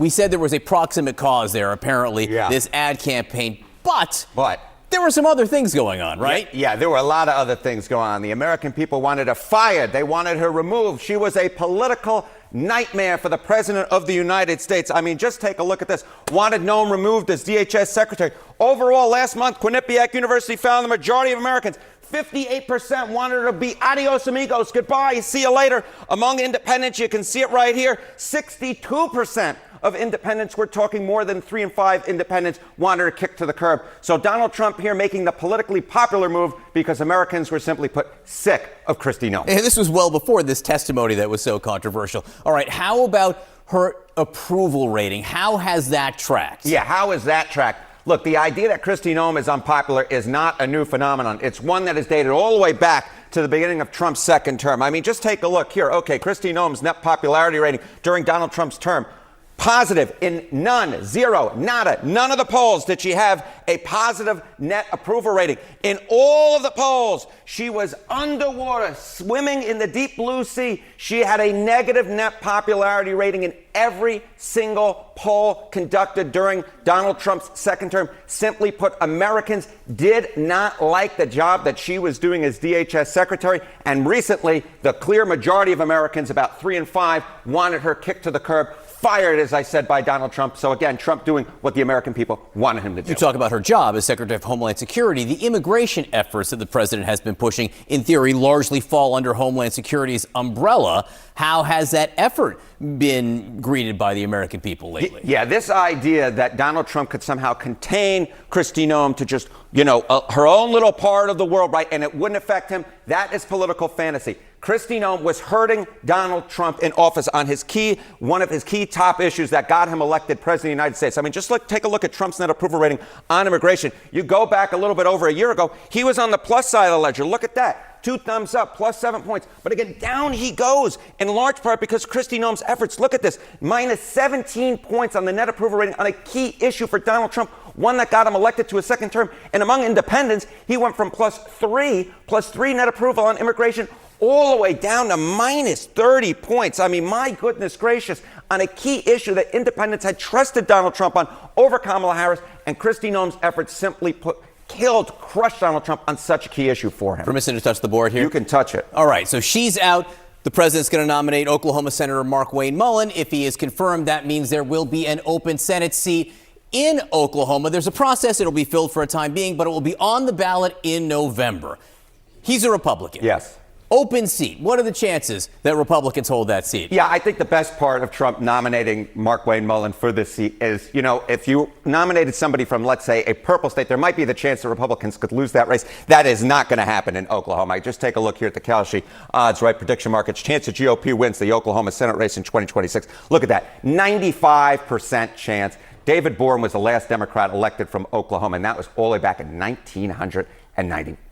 We said there was a proximate cause there, apparently, Yeah. this ad campaign. But But there were some other things going on, right? Yeah, there were a lot of other things going on. The American people wanted her fired. They wanted her removed. She was a political nightmare for the President of the United States. I mean, just take a look at this. Wanted Noem removed as DHS Secretary. Overall, last month, Quinnipiac University found the majority of Americans, 58%, wanted her to be adios amigos, goodbye, see you later. Among independents, you can see it right here, 62% of independents, we're talking more than 3 in 5 independents, wanted her kicked to the curb. So Donald Trump here making the politically popular move because Americans were simply put sick of Kristi Noem. And this was well before this testimony that was so controversial. All right, how about her approval rating? How has that tracked? Yeah, how is that tracked? Look, the idea that Kristi Noem is unpopular is not a new phenomenon. It's one that is dated all the way back to the beginning of Trump's second term. I mean, just take a look here. Okay, Kristi Noem's net popularity rating during Donald Trump's term. Positive in none, zero, nada. None of the polls did she have a positive net approval rating. In all of the polls, she was underwater, swimming in the deep blue sea. She had a negative net popularity rating in every single poll conducted during Donald Trump's second term. Simply put, Americans did not like the job that she was doing as DHS Secretary. And recently, the clear majority of Americans, about 3 in 5, wanted her kicked to the curb. Fired, as I said, by Donald Trump. So again, Trump doing what the American people wanted him to do. You talk about her job as Secretary of Homeland Security. The immigration efforts that the president has been pushing, in theory, largely fall under Homeland Security's umbrella. How has that effort been greeted by the American people lately? Yeah, this idea that Donald Trump could somehow contain Kristi Noem to just, her own little part of the world, right, and it wouldn't affect him, that is political fantasy. Kristi Noem was hurting Donald Trump in office on one of his key top issues that got him elected president of the United States. I mean, just take a look at Trump's net approval rating on immigration. You go back a little bit over a year ago, he was on the plus side of the ledger. Look at that. 2 thumbs up, plus 7 points. But again, down he goes, in large part because Kristi Noem's efforts. Look at this, minus 17 points on the net approval rating on a key issue for Donald Trump, one that got him elected to a second term. And among independents, he went from plus 3 net approval on immigration all the way down to minus 30 points. I mean, my goodness gracious, on a key issue that independents had trusted Donald Trump on over Kamala Harris, and Kristi Noem's efforts simply crushed Donald Trump on such a key issue for him. Permission to touch the board here? You can touch it. All right, so she's out. The president's going to nominate Oklahoma Senator Markwayne Mullin. If he is confirmed, that means there will be an open Senate seat in Oklahoma. There's a process. It'll be filled for a time being, but it will be on the ballot in November. He's a Republican. Yes. Open seat. What are the chances that Republicans hold that seat? Yeah, I think the best part of Trump nominating Markwayne Mullin for this seat is, if you nominated somebody from, let's say, a purple state, there might be the chance that Republicans could lose that race. That is not going to happen in Oklahoma. Just take a look here at the Kalshi odds, right? Prediction markets. Chance the GOP wins the Oklahoma Senate race in 2026. Look at that. 95% chance. David Bourne was the last Democrat elected from Oklahoma, and that was all the way back in 1990.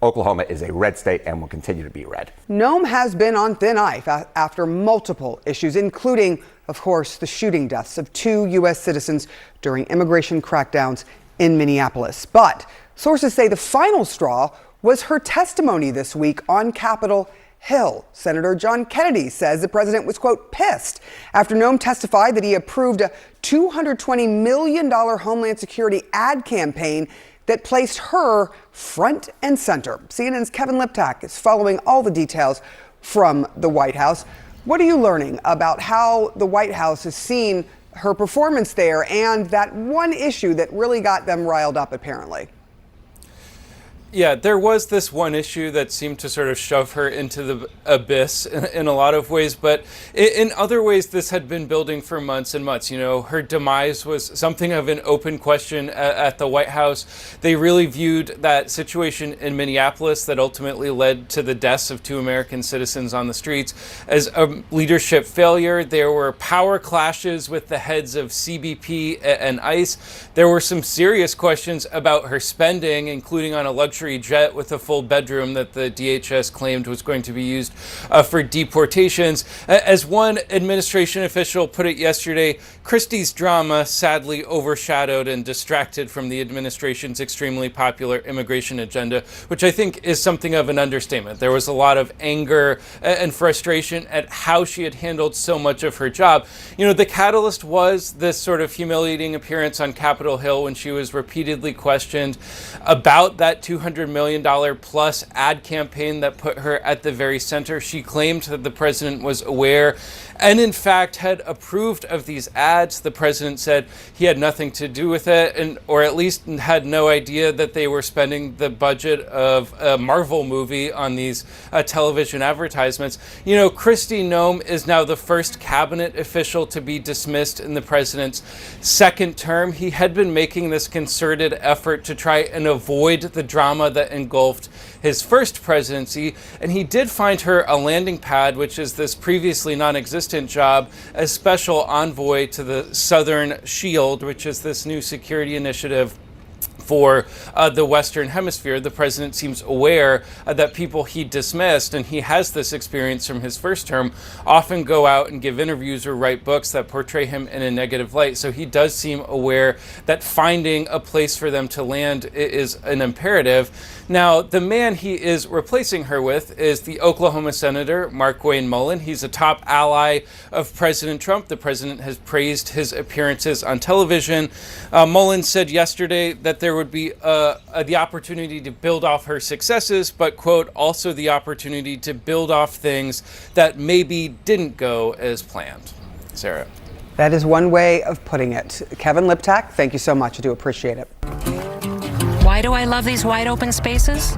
Oklahoma is a red state and will continue to be red. Noem has been on thin ice after multiple issues, including, of course, the shooting deaths of 2 U.S. citizens during immigration crackdowns in Minneapolis. But sources say the final straw was her testimony this week on Capitol Hill. Senator John Kennedy says the president was, quote, pissed after Noem testified that he approved a $220 million Homeland Security ad campaign that placed her front and center. CNN's Kevin Liptak is following all the details from the White House. What are you learning about how the White House has seen her performance there and that one issue that really got them riled up, apparently? Yeah, there was this one issue that seemed to sort of shove her into the abyss in a lot of ways, but in other ways, this had been building for months and months. Her demise was something of an open question at the White House. They really viewed that situation in Minneapolis that ultimately led to the deaths of 2 American citizens on the streets as a leadership failure. There were power clashes with the heads of CBP and ICE. There were some serious questions about her spending, including on a luxury luxury jet with a full bedroom that the DHS claimed was going to be used for deportations. As one administration official put it yesterday, Kristi's drama sadly overshadowed and distracted from the administration's extremely popular immigration agenda, which I think is something of an understatement. There was a lot of anger and frustration at how she had handled so much of her job. You know, the catalyst was this sort of humiliating appearance on Capitol Hill when she was repeatedly questioned about that $200 million plus ad campaign that put her at the very center. She claimed that the president was aware and in fact had approved of these ads. The president said he had nothing to do with it, or at least had no idea that they were spending the budget of a Marvel movie on these television advertisements. You know, Kristi Noem is now the first cabinet official to be dismissed in the president's second term. He had been making this concerted effort to try and avoid the drama that engulfed his first presidency, and he did find her a landing pad, which is this previously non-existent job as special envoy to the Southern Shield, which is this new security initiative for the Western Hemisphere. The president seems aware that people he dismissed, and he has this experience from his first term, often go out and give interviews or write books that portray him in a negative light. So he does seem aware that finding a place for them to land is an imperative. Now, the man he is replacing her with is the Oklahoma Senator, Markwayne Mullin. He's a top ally of President Trump. The president has praised his appearances on television. Mullin said yesterday that there would be the opportunity to build off her successes, but, quote, also the opportunity to build off things that maybe didn't go as planned. Sarah. That is one way of putting it. Kevin Liptak, thank you so much. I do appreciate it. Why do I love these wide open spaces?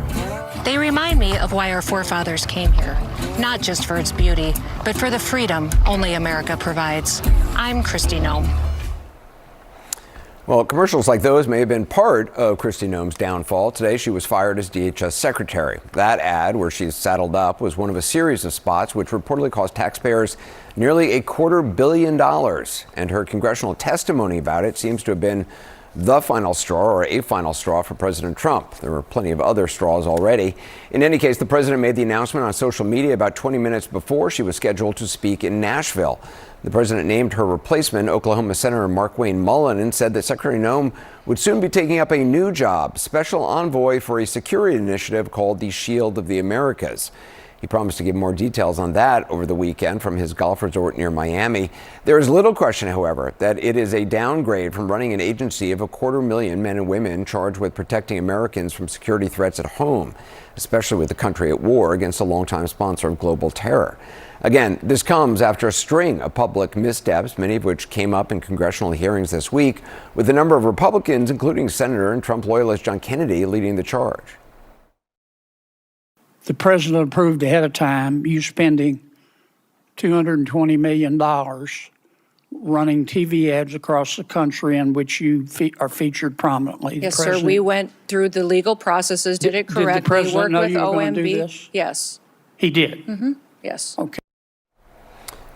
They remind me of why our forefathers came here. Not just for its beauty, but for the freedom only America provides. I'm Kristi Noem. Well, commercials like those may have been part of Kristi Noem's downfall. Today, she was fired as DHS secretary. That ad, where she's saddled up, was one of a series of spots which reportedly cost taxpayers nearly $250 million. And her congressional testimony about it seems to have been the final straw, or a final straw, for President Trump. There were plenty of other straws already. In any case, the president made the announcement on social media about 20 minutes before she was scheduled to speak in Nashville. The president named her replacement, Oklahoma Senator Markwayne Mullin, and said that Secretary Noem would soon be taking up a new job, special envoy for a security initiative called the Shield of the Americas. He promised to give more details on that over the weekend from his golf resort near Miami. There is little question, however, that it is a downgrade from running an agency of 250,000 men and women charged with protecting Americans from security threats at home, especially with the country at war against a longtime sponsor of global terror. Again, this comes after a string of public missteps, many of which came up in congressional hearings this week, with a number of Republicans, including Senator and Trump loyalist John Kennedy, leading the charge. The president approved ahead of time you spending $220 million running TV ads across the country in which you are featured prominently. Yes, sir. We went through the legal processes, did it correctly. Did the president know worked with you were going to do OMB. this? Yes. He did? Mm-hmm. Yes. Okay.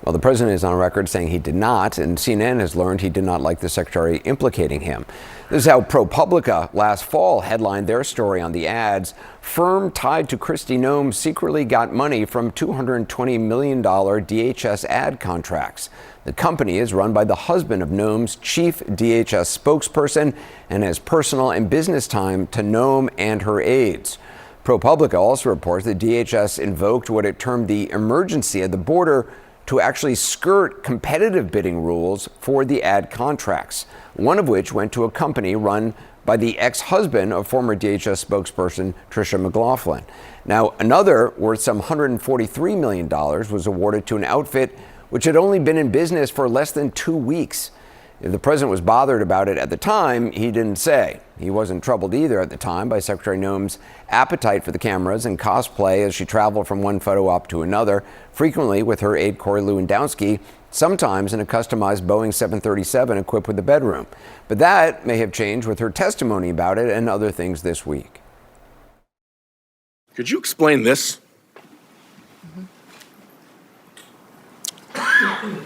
Well, the president is on record saying he did not, and CNN has learned he did not like the secretary implicating him. This is how ProPublica last fall headlined their story on the ads. Firm tied to Kristi Noem secretly got money from $220 million DHS ad contracts. The company is run by the husband of Noem's chief DHS spokesperson and has personal and business time to Noem and her aides. ProPublica also reports that DHS invoked what it termed the emergency at the border to actually skirt competitive bidding rules for the ad contracts, one of which went to a company run by the ex-husband of former DHS spokesperson Tricia McLaughlin. Now, another, worth some $143 million, was awarded to an outfit which had only been in business for less than 2 weeks. If the president was bothered about it at the time, he didn't say. He wasn't troubled either at the time by Secretary Noem's appetite for the cameras and cosplay as she traveled from one photo op to another, frequently with her aide Corey Lewandowski, sometimes in a customized Boeing 737 equipped with a bedroom. But that may have changed with her testimony about it and other things this week. Could you explain this?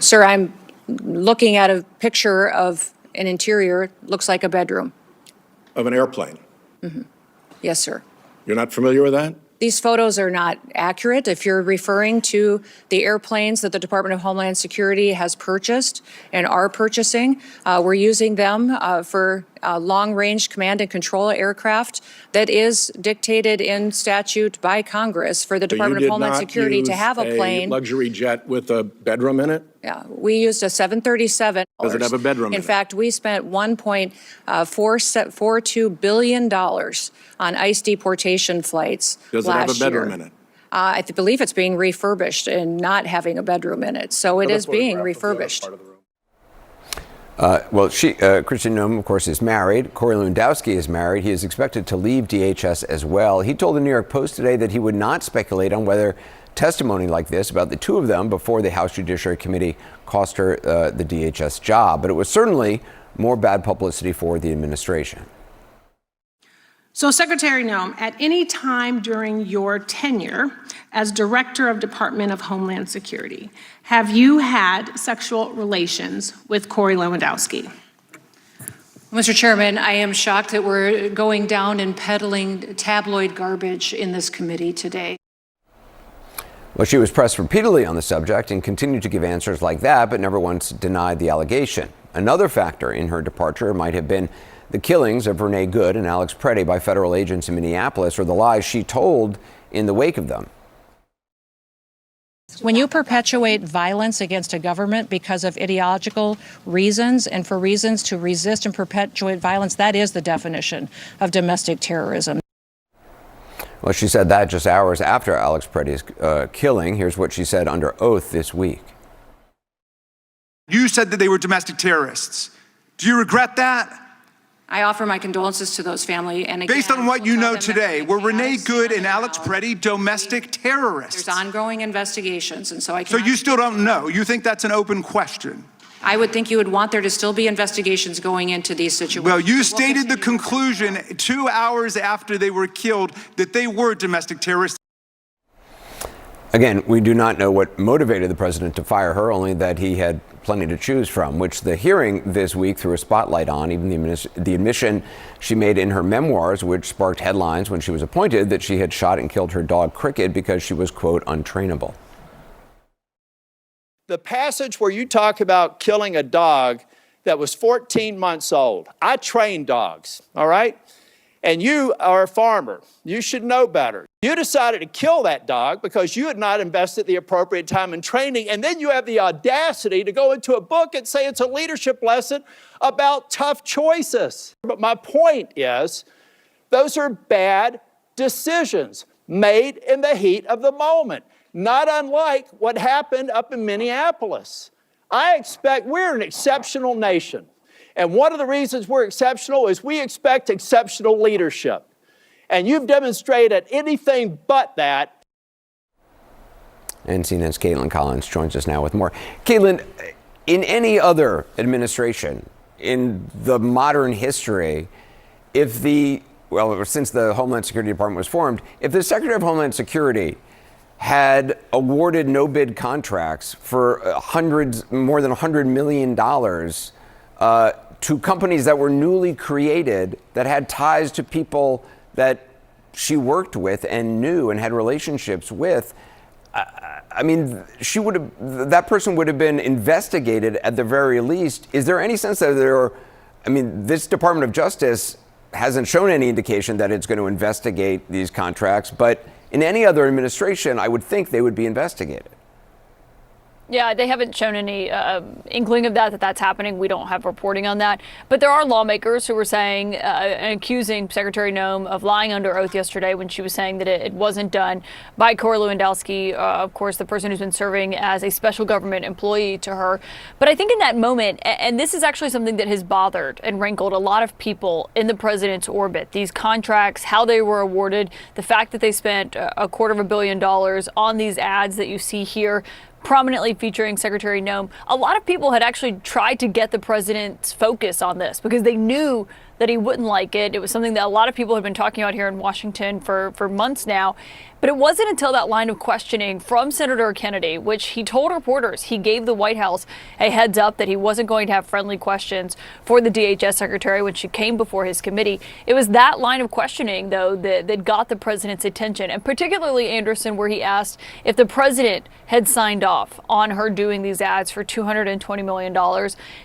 Sir, I'm looking at a picture of an interior, looks like a bedroom. Of an airplane? Mm-hmm. Yes, sir. You're not familiar with that? These photos are not accurate. If you're referring to the airplanes that the Department of Homeland Security has purchased and are purchasing, we're using them for long-range command and control aircraft that is dictated in statute by Congress for the Department of Homeland Security to have a plane. Luxury jet with a bedroom in it? Yeah, we used a 737. Does it have a bedroom in it? In fact, we spent $1.42 billion on ICE deportation flights last year. Does it have a bedroom in it? I believe it's being refurbished and not having a bedroom in it. So it is being refurbished. Kristi Noem, of course, is married. Corey Lewandowski is married. He is expected to leave DHS as well. He told the New York Post today that he would not speculate on whether testimony like this about the two of them before the House Judiciary Committee cost her the DHS job. But it was certainly more bad publicity for the administration. So, Secretary Noem, at any time during your tenure as Director of Department of Homeland Security, have you had sexual relations with Corey Lewandowski? Mr. Chairman, I am shocked that we're going down and peddling tabloid garbage in this committee today. Well, she was pressed repeatedly on the subject and continued to give answers like that, but never once denied the allegation. Another factor in her departure might have been the killings of Renee Good and Alex Preddy by federal agents in Minneapolis, or the lies she told in the wake of them. When you perpetuate violence against a government because of ideological reasons and for reasons to resist and perpetuate violence, that is the definition of domestic terrorism. Well, she said that just hours after Alex Preddy's killing. Here's what she said under oath this week. You said that they were domestic terrorists. Do you regret that? I offer my condolences to those family. And again, based on what you know today, were Renee Good and Alex now. Preddy domestic terrorists? There's ongoing investigations, and so I So cannot. you still don't know? You think that's an open question? I would think you would want there to still be investigations going into these situations. Well, you So we'll stated the continue to work on conclusion 2 hours after they were killed that they were domestic terrorists. Again, we do not know what motivated the president to fire her, only that he had plenty to choose from, which the hearing this week threw a spotlight on, even the admission she made in her memoirs, which sparked headlines when she was appointed, that she had shot and killed her dog Cricket because she was, quote, untrainable. The passage where you talk about killing a dog that was 14 months old. I train dogs, all right? And you are a farmer. You should know better. You decided to kill that dog because you had not invested the appropriate time in training, and then you have the audacity to go into a book and say it's a leadership lesson about tough choices. But my point is, those are bad decisions made in the heat of the moment, not unlike what happened up in Minneapolis. We're an exceptional nation. And one of the reasons we're exceptional is we expect exceptional leadership. And you've demonstrated anything but that. And CNN's Kaitlan Collins joins us now with more. Kaitlan, in any other administration in the modern history, since the Homeland Security Department was formed, if the Secretary of Homeland Security had awarded no-bid contracts for more than $100 million to companies that were newly created that had ties to people that she worked with and knew and had relationships with, I mean, that person would have been investigated at the very least. Is there any sense that this Department of Justice hasn't shown any indication that it's going to investigate these contracts, but in any other administration, I would think they would be investigated. Yeah, they haven't shown any inkling of that's happening. We don't have reporting on that. But there are lawmakers who were saying and accusing Secretary Noem of lying under oath yesterday when she was saying that it wasn't done by Corey Lewandowski, of course, the person who's been serving as a special government employee to her. But I think in that moment, and this is actually something that has bothered and rankled a lot of people in the president's orbit, these contracts, how they were awarded, the fact that they spent $250 million on these ads that you see here, prominently featuring Secretary Noem. A lot of people had actually tried to get the president's focus on this because they knew that he wouldn't like it. It was something that a lot of people have been talking about here in Washington for months now. But it wasn't until that line of questioning from Senator Kennedy, which he told reporters, he gave the White House a heads up that he wasn't going to have friendly questions for the DHS secretary when she came before his committee. It was that line of questioning, though, that got the president's attention, and particularly Anderson, where he asked if the president had signed off on her doing these ads for $220 million.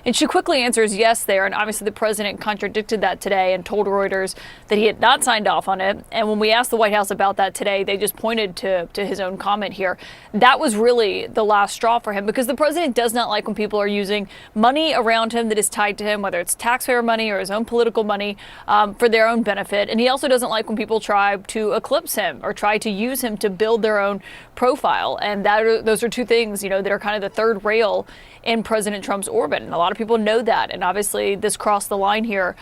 And she quickly answers yes there. And obviously the president contradicted that today and told Reuters that he had not signed off on it. And when we asked the White House about that today, they just pointed to his own comment here. That was really the last straw for him, because the president does not like when people are using money around him that is tied to him, whether it's taxpayer money or his own political money, for their own benefit. And he also doesn't like when people try to eclipse him or try to use him to build their own profile. And those are two things, that are kind of the third rail in President Trump's orbit. And a lot of people know that. And obviously this crossed the line here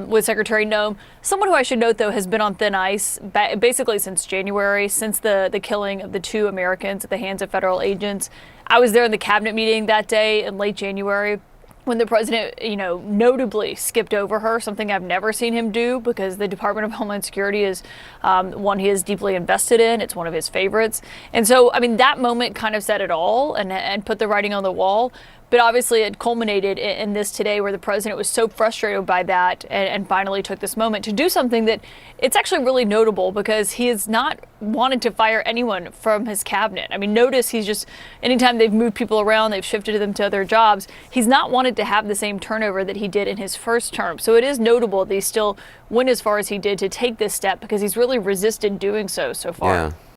with Secretary Noem, someone who I should note, though, has been on thin ice basically since January, since the killing of the 2 Americans at the hands of federal agents. I was there in the cabinet meeting that day in late January, when the president, notably skipped over her, something I've never seen him do, because the Department of Homeland Security is one he is deeply invested in. It's one of his favorites. And so, that moment kind of said it all and put the writing on the wall. But obviously it culminated in this today, where the president was so frustrated by that and finally took this moment to do something that it's actually really notable, because he has not wanted to fire anyone from his cabinet. Notice he's just, anytime they've moved people around, they've shifted them to other jobs. He's not wanted to have the same turnover that he did in his first term. So it is notable that he still went as far as he did to take this step, because he's really resisted doing so far. Yeah.